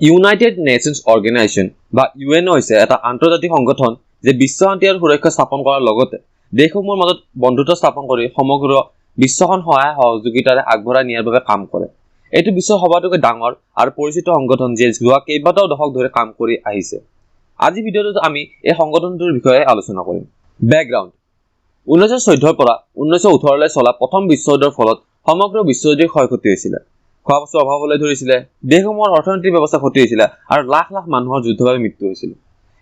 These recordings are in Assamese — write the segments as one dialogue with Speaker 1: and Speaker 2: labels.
Speaker 1: ইউনাইটেড নেশ্যনছ অৰ্গেনাইজেশ্যন বা ইউএনঅ হৈছে এটা আন্তৰ্জাতিক সংগঠন যে বিশ্ব শান্তি আৰু সুৰক্ষা স্থাপন কৰাৰ লগতে দেশসমূহৰ মাজত বন্ধুত্ব স্থাপন কৰি সমগ্ৰ বিশ্বখন সহায় সহযোগিতাৰে আগবঢ়াই নিয়াৰ বাবে কাম কৰে। এইটো বিশ্বৰ সবাতোকৈ ডাঙৰ আৰু পৰিচিত সংগঠন যিয়ে যোৱা কেইবাটাও দশক ধৰি কাম কৰি আহিছে। আজি ভিডিঅ'টোত আমি এই সংগঠনটোৰ বিষয়ে আলোচনা কৰিম। বেকগ্ৰাউণ্ড: 1914 পৰা 1918 লৈ চলা প্ৰথম বিশ্বযুদ্ধৰ ফলত সমগ্ৰ বিশ্বজুৰি ক্ষয়ক্ষতি হৈছিলে। খোৱা বস্তুৰ অভাৱ হ'বলৈ ধৰিছিলে, দেশসমূহৰ অৰ্থনৈতিক ব্যৱস্থা ক্ষতি হৈছিলে আৰু লাখ লাখ মানুহৰ যুদ্ধভাৱে মৃত্যু হৈছিল।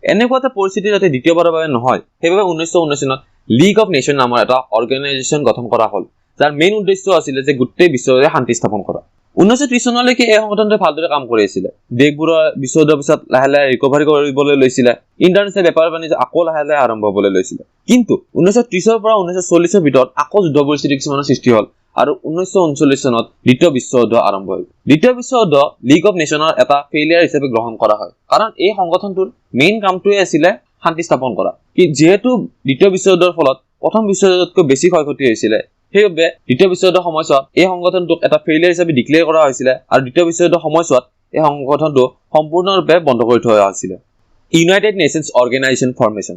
Speaker 1: এনেকুৱা এটা পৰিস্থিতি যাতে দ্বিতীয়বাৰৰ বাবে নহয়, সেইবাবে 1919 চনত লীগ অফ নেশ্যন নামৰ এটা অৰ্গেনাইজেশ্যন গঠন কৰা হ'ল, যাৰ মেইন উদ্দেশ্য আছিলে যে গোটেই বিশ্বজুৰি শান্তি স্থাপন কৰা। 1930 চনলৈকে এই সংগঠনটোৱে ভালদৰে কাম কৰি আহিছিলে। দেশবোৰৰ বিশ্বযুদ্ধৰ পিছত লাহে লাহে ৰিকভাৰী কৰিবলৈ লৈছিলে, ইণ্টাৰনেশ্যনেল বেপাৰ বাণিজ্য আকৌ লাহে লাহে আৰম্ভ হ'বলৈ লৈছিলে। কিন্তু 1930 পৰা 1940 ভিতৰত আকৌ যুদ্ধ পৰিস্থিতি কিছুমানৰ সৃষ্টি হ'ল আৰু 1939 চনত দ্বিতীয় বিশ্বযুদ্ধ আৰম্ভ হ'ল। দ্বিতীয় বিশ্বযুদ্ধ লীগ অফ নেশ্যনৰ এটা ফেইলিয়াৰ হিচাপে গ্ৰহণ কৰা হয়, কাৰণ এই সংগঠনটোৰ মেইন কামটোৱে আছিলে শান্তি স্থাপন কৰা। যিহেতু দ্বিতীয় বিশ্বযুদ্ধৰ ফলত প্ৰথম বিশ্বযুদ্ধতকৈ বেছি ক্ষয়ক্ষতি হৈছিলে, সেইবাবে দ্বিতীয় বিশ্বযুদ্ধৰ সময়ছোৱাত এই সংগঠনটোক এটা ফেইলিয়াৰ হিচাপে ডিক্লেয়াৰ কৰা হৈছিলে আৰু দ্বিতীয় বিশ্বযুদ্ধৰ সময়ছোৱাত এই সংগঠনটো সম্পূৰ্ণৰূপে বন্ধ কৰি থোৱা হৈছিলে। ইউনাইটেড নেশ্যনছ অৰ্গেনাইজেশ্যন ফৰ্মেশ্যন: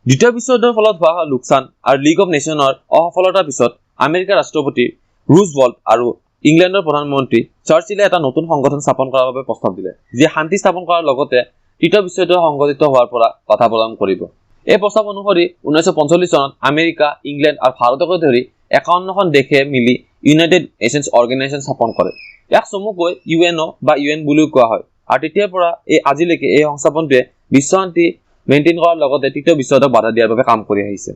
Speaker 1: দ্বিতীয় বিশ্বযুদ্ধৰ ফলত হোৱা লোকচান আৰু লীগ অফ নেশ্যনৰ অসফলতাৰ পিছত আমেৰিকাৰ ৰাষ্ট্ৰপতি ৰুজভেল্ট আৰু ইংলেণ্ডৰ প্ৰধানমন্ত্ৰী চাৰ্চিলে এটা নতুন সংগঠন স্থাপন কৰাৰ বাবে প্ৰস্তাৱ দিলে, যিয়ে শান্তি স্থাপন কৰাৰ লগতে তৃতীয় বিশ্বযুদ্ধ সংঘটিত হোৱাৰ পৰা বাধা প্ৰদান কৰিব। এই প্ৰস্তাৱ অনুসৰি 1945 চনত আমেৰিকা, ইংলেণ্ড আৰু ভাৰতকে ধৰি 51খন দেশে মিলি ইউনাইটেড নেশ্যনছ অৰ্গেনাইজেশ্যন স্থাপন কৰে। ইয়াক চমুকৈ ইউএনঅ বা ইউএন বুলিও কোৱা হয় আৰু তেতিয়াৰ পৰা আজিলৈকে এই সংস্থাপনটোৱে বিশ্ব শান্তি মেইনটেইন কৰাৰ লগতে তৃতীয় বিশ্বযুদ্ধক বাধা দিয়াৰ বাবে কাম কৰি আহিছে।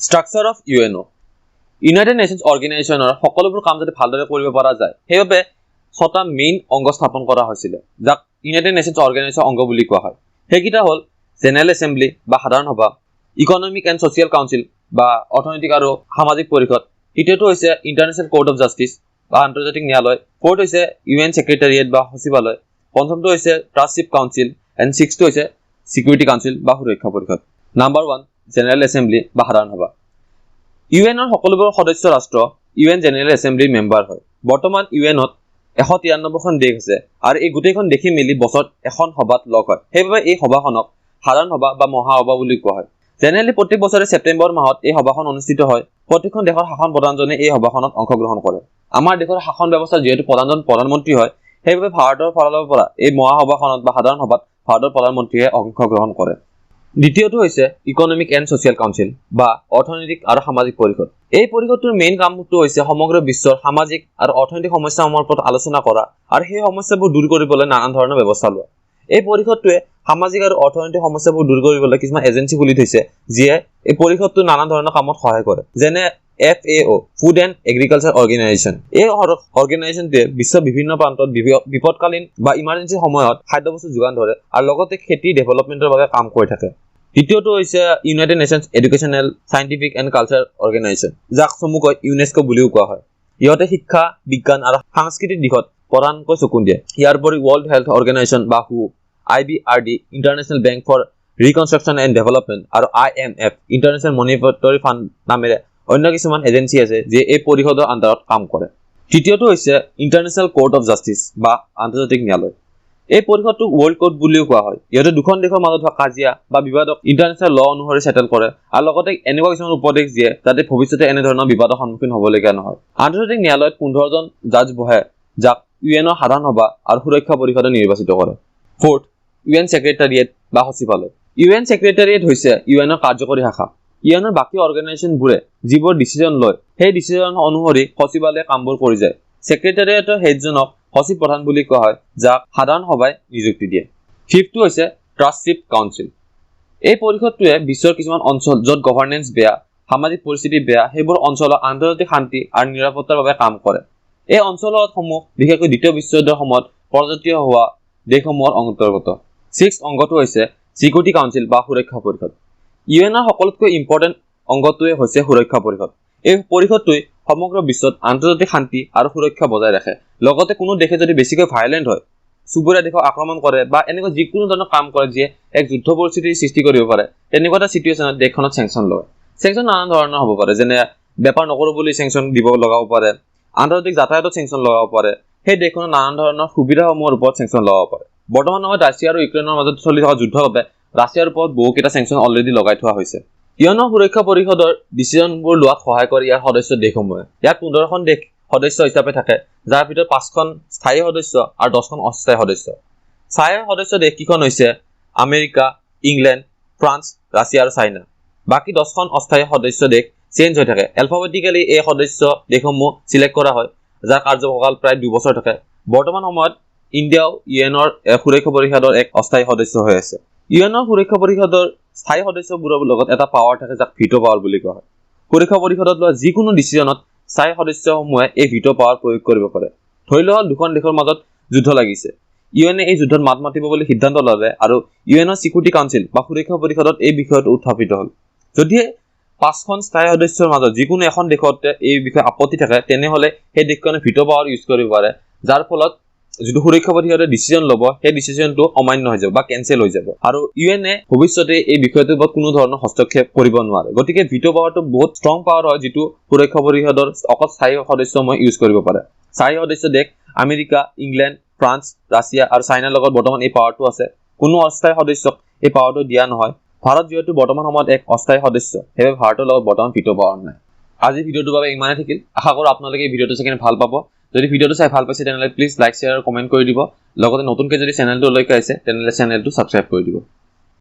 Speaker 1: ষ্ট্ৰাকচাৰ অফ ইউএনঅ: ইউনাইটেড নেশ্যনছ অৰ্গেনাইজেশ্যনৰ সকলোবোৰ কাম যাতে ভালদৰে কৰিব পৰা যায়, সেইবাবে 6টা মেইন অংগ স্থাপন কৰা হৈছিলে, যাক ইউনাইটেড নেশ্যনছ অৰ্গেনাইজেশ্যনৰ অংগ বুলি কোৱা হয়। সেইকেইটা হ'ল জেনেৰেল এছেম্বলি বা সাধাৰণ সভা, ইকনমিক এণ্ড ছ'চিয়েল কাউন্সিল বা অৰ্থনৈতিক আৰু সামাজিক পৰিষদ, তৃতীয়টো হৈছে ইণ্টাৰনেশ্যনেল কোৰ্ট অফ জাষ্টিচ বা আন্তৰ্জাতিক ন্যায়ালয়, ফ'ৰ্থ হৈছে ইউএন ছেক্ৰেটাৰিয়েট বা সচিবালয়, পঞ্চমটো হৈছে ট্ৰাষ্টশ্বিপ কাউন্সিল এণ্ড ছিক্সটো হৈছে ছিকিউৰিটি কাউন্সিল বা সুৰক্ষা পৰিষদ। নাম্বাৰ 1, জেনেৰেল এছেম্বলি বা সাধাৰণ সভা। ইউএনৰ সকলোবোৰ সদস্য ৰাষ্ট্ৰ ইউএন জেনেৰেল এছেম্বলিৰ মেম্বাৰ হয়। বৰ্তমান ইউএনত 193খন দেশ আছে আৰু এই গোটেইখন দেশে মিলি বছৰত এখন সভাত লগ হয়। সেইবাবে এই সভাখনক সাধাৰণ সভা বা মহাসভা বুলি কোৱা হয়। জেনেৰেলি প্ৰত্যেক বছৰে ছেপ্টেম্বৰ মাহত এই সভাখন অনুষ্ঠিত হয়। প্ৰতিখন দেশৰ শাসন প্ৰধানজনে এই সভাখনত অংশগ্ৰহণ কৰে। আমাৰ দেশৰ শাসন ব্যৱস্থা যিহেতু প্ৰধানজন প্ৰধানমন্ত্ৰী হয়, সেইবাবে ভাৰতৰ ফালৰ পৰা এই মহাসভাখনত বা সাধাৰণ সভাত ভাৰতৰ প্ৰধানমন্ত্ৰীয়ে অংশগ্ৰহণ কৰে। দ্বিতীয়টো হৈছে ইকনমিক এণ্ড ছ'চিয়েল কাউন্সিল বা অৰ্থনৈতিক আৰু সামাজিক পৰিষদ। এই পৰিষদটোৰ মেইন কামটো হৈছে সমগ্ৰ বিশ্বৰ সামাজিক আৰু অৰ্থনৈতিক সমস্যাসমূহৰ ওপৰত আলোচনা কৰা আৰু সেই সমস্যাবোৰ দূৰ কৰিবলৈ নানান ধৰণৰ ব্যৱস্থা লোৱা। এই পৰিষদটোৱে সামাজিক আৰু অৰ্থনৈতিক সমস্যাবোৰ দূৰ কৰিবলৈ কিছুমান এজেঞ্চি খুলি থৈছে, যিয়ে এই পৰিষদটো নানান ধৰণৰ কামত সহায় কৰে, যেনে FAO food and agriculture organisation. এই অৰ্গেনাইজেশ্যনটোৱে বিশ্বৰ বিভিন্ন প্ৰান্তত বিপদকালীন বা ইমাৰ্জেঞ্চি সময়ত খাদ্যবস্তু যোগান ধৰে আৰু লগতে খেতি ডেভেলপমেণ্টৰ বাবে কাম কৰি থাকে। দ্বিতীয়টো হৈছে United nations educational, scientific and culture organisation, যাক চমুকৈ ইউনেস্কো বুলিও কোৱা হয়। ইহঁতে শিক্ষা, বিজ্ঞান আৰু সাংস্কৃতিক দিশত প্ৰধানকৈ চকু দিয়ে। ইয়াৰ উপৰি ৱৰ্ল্ড হেল্থ অৰ্গেনাইজেশ্যন বা WHO, IBRD International Bank for Reconstruction and Development আৰু IMF ইণ্টাৰনেশ্যনেল মনিটৰী ফাণ্ড নামেৰে অন্য কিছুমান এজেঞ্চি আছে যিয়ে এই পৰিষদৰ আণ্ডাৰত কাম কৰে। তৃতীয়টো হৈছে ইণ্টাৰনেশ্যনেল কোৰ্ট অফ জাষ্টিচ বা আন্তৰ্জাতিক ন্যায়ালয়। এই পৰিষদটোক ৱৰ্ল্ড কোৰ্ট বুলিও কোৱা হয়। ইহঁতে দুখন দেশৰ মাজত হোৱা কাজিয়া বা বিবাদক ইণ্টাৰনেশ্যনেল ল অনুসৰি চেটেল কৰে আৰু লগতে এনেকুৱা কিছুমান উপদেশ দিয়ে যাতে ভৱিষ্যতে এনেধৰণৰ বিবাদৰ সন্মুখীন হ'বলগীয়া নহয়। আন্তৰ্জাতিক ন্যায়ালয়ত 15জন জাজ বহে, যাক ইউএনৰ সাধাৰণ সভা আৰু সুৰক্ষা পৰিষদে নিৰ্বাচিত কৰে। ফ'ৰ্থ, ইউএন ছেক্ৰেটাৰিয়েট বা সচিবালয়। ইউএন ছেক্ৰেটাৰিয়েট হৈছে ইউএনৰ কাৰ্যকৰী শাখা। ইউএনৰ বাকী অৰ্গেনাইজেশ্যনবোৰে যিবোৰ ডিচিজন লয়, সেই ডিচিজন অনুসৰি সচিবালয়ে কামবোৰ কৰি যায়। ছেক্ৰেটাৰিয়েটৰ হেডজনক সচিব প্ৰধান বুলি কোৱা হয়, যাক সাধাৰণ সভাই নিযুক্তি দিয়ে। ফিফ্থটো হৈছে ট্ৰাষ্টশ্বিপ কাউন্সিল। এই পৰিষদটোৱে বিশ্বৰ কিছুমান অঞ্চল য'ত গভৰ্নেন্স বেয়া, সামাজিক পৰিস্থিতি বেয়া, সেইবোৰ অঞ্চলৰ আন্তৰ্জাতিক শান্তি আৰু নিৰাপত্তাৰ বাবে কাম কৰে। এই অঞ্চলসমূহ বিশেষকৈ দ্বিতীয় বিশ্বযুদ্ধৰ সময়ত পৰাজিত হোৱা দেশসমূহৰ অন্তৰ্গত। ছিক্স অংগটো হৈছে ছিকিউৰিটি কাউন্সিল বা সুৰক্ষা পৰিষদ। ইউএনৰ সকলোতকৈ ইম্পৰ্টেণ্ট অংগটোৱে হৈছে সুৰক্ষা পৰিষদ। এই পৰিষদটোৱে সমগ্ৰ বিশ্বত আন্তৰ্জাতিক শান্তি আৰু সুৰক্ষা বজাই ৰাখে। লগতে কোনো দেশে যদি বেছিকৈ ভাইলেণ্ট হয়, চুবুৰীয়া দেশক আক্ৰমণ কৰে বা এনেকুৱা যিকোনো ধৰণৰ কাম কৰে যিয়ে এক যুদ্ধ পৰিস্থিতিৰ সৃষ্টি কৰিব পাৰে, তেনেকুৱা এটা চিটুৱেশ্যনত দেশখনত চেংচন লয়। চেংচন নানান ধৰণৰ হ'ব পাৰে, যেনে বেপাৰ নকৰোঁ বুলি চেংচন দিব লগাব পাৰে, আন্তৰ্জাতিক যাতায়াতত চেংচন লগাব পাৰে, সেই দেশখনৰ নানান ধৰণৰ সুবিধাসমূহৰ ওপৰত চেংচন লগাব পাৰে। বৰ্তমান সময়ত ৰাছিয়া আৰু ইউক্ৰেইনৰ মাজত চলি থকা যুদ্ধৰ বাবে ৰাছিয়াৰ ওপৰত বহুকেইটা চেংচন অলৰেডি লগাই থোৱা হৈছে। ইউএনৰ সুৰক্ষা পৰিষদৰ ডিচিজনবোৰ লোৱাত সহায় কৰে ইয়াৰ সদস্য দেশসমূহে। ইয়াত 15খন দেশ সদস্য হিচাপে থাকে, যাৰ ভিতৰত 5খন স্থায়ী সদস্য আৰু 10খন অস্থায়ী সদস্য। স্থায়ী সদস্য দেশকেইখন হৈছে আমেৰিকা, ইংলেণ্ড, ফ্ৰান্স, ৰাছিয়া আৰু চাইনা। বাকী 10খন অস্থায়ী সদস্য দেশ চেঞ্জ হৈ থাকে। এলফাবেটিক্যালি এই সদস্য দেশসমূহ চিলেক্ট কৰা হয়, যাৰ কাৰ্যকাল প্ৰায় 2 বছৰ থাকে। বৰ্তমান সময়ত ইণ্ডিয়াও ইউএনৰ সুৰক্ষা পৰিষদৰ এক অস্থায়ী সদস্য হৈ আছে। ইউএনৰ সুৰক্ষা পৰিষদৰ স্থায়ী সদস্যবোৰৰ লগত এটা পাৱাৰ থাকে, যাক ভিটো পাৱাৰ বুলি কোৱা হয়। সুৰক্ষা পৰিষদত লোৱা যিকোনো ডিচিজনত স্থায়ী সদস্যসমূহে এই ভিটো পাৱাৰ প্ৰয়োগ কৰিব পাৰে। ধৰি লোৱা দুখন দেশৰ মাজত যুদ্ধ লাগিছে, ইউএনে এই যুদ্ধত মাত মাতিব বুলি সিদ্ধান্ত ল'লে আৰু ইউএনৰ চিকিউৰিটি কাউন্সিল বা সুৰক্ষা পৰিষদত এই বিষয়টো উত্থাপিত হ'ল। যদি 5খন স্থায়ী সদস্যৰ মাজত যিকোনো এখন দেশতে এই বিষয়ে আপত্তি থাকে, তেনেহ'লে সেই দেশখনে ভিটো পাৱাৰ ইউজ কৰিব পাৰে, যাৰ ফলত যিটো সুৰক্ষা পৰিষদে ডিচিজন ল'ব সেই ডিচিজনটো অমান্য হৈ যাব বা কেনচেল হৈ যাব। আৰু ইউএনে ভৱিষ্যতে এই বিষয়টোৰ ওপৰত কোনো ধৰণৰ হস্তক্ষেপ কৰিব নোৱাৰে। গতিকে ভিটো পাৱাৰটো বহুত ষ্ট্ৰং পাৱাৰ হয়, যিটো সুৰক্ষা পৰিষদৰ অকল স্থায়ী সদস্যসমূহে ইউজ কৰিব পাৰে। স্থায়ী সদস্য দেশ আমেৰিকা, ইংলেণ্ড, ফ্ৰান্স, ৰাছিয়া আৰু চাইনাৰ লগত বৰ্তমান এই পাৱাৰটো আছে। কোনো অস্থায়ী সদস্যক এই পাৱাৰটো দিয়া নহয়। ভাৰত যিহেতু বৰ্তমান সময়ত এক অস্থায়ী সদস্য, সেয়ে ভাৰতৰ লগত বৰ্তমান ভিটো পাৱাৰ নাই। আজি ভিডিঅ'টোৰ বাবে ইমানেই থাকিল। আশা কৰোঁ আপোনালোকে এই ভিডিঅ'টো চাই ভাল পাব। যদি ভিডিঅ'টো চাই ভাল পাইছে তেনেহ'লে প্লিজ লাইক, শ্বেয়াৰ আৰু কমেণ্ট কৰি দিব। লগতে নতুনকৈ যদি চেনেলটোলৈকে আহিছে তেনেহ'লে চেনেলটো ছাবস্ক্ৰাইব কৰি দিব।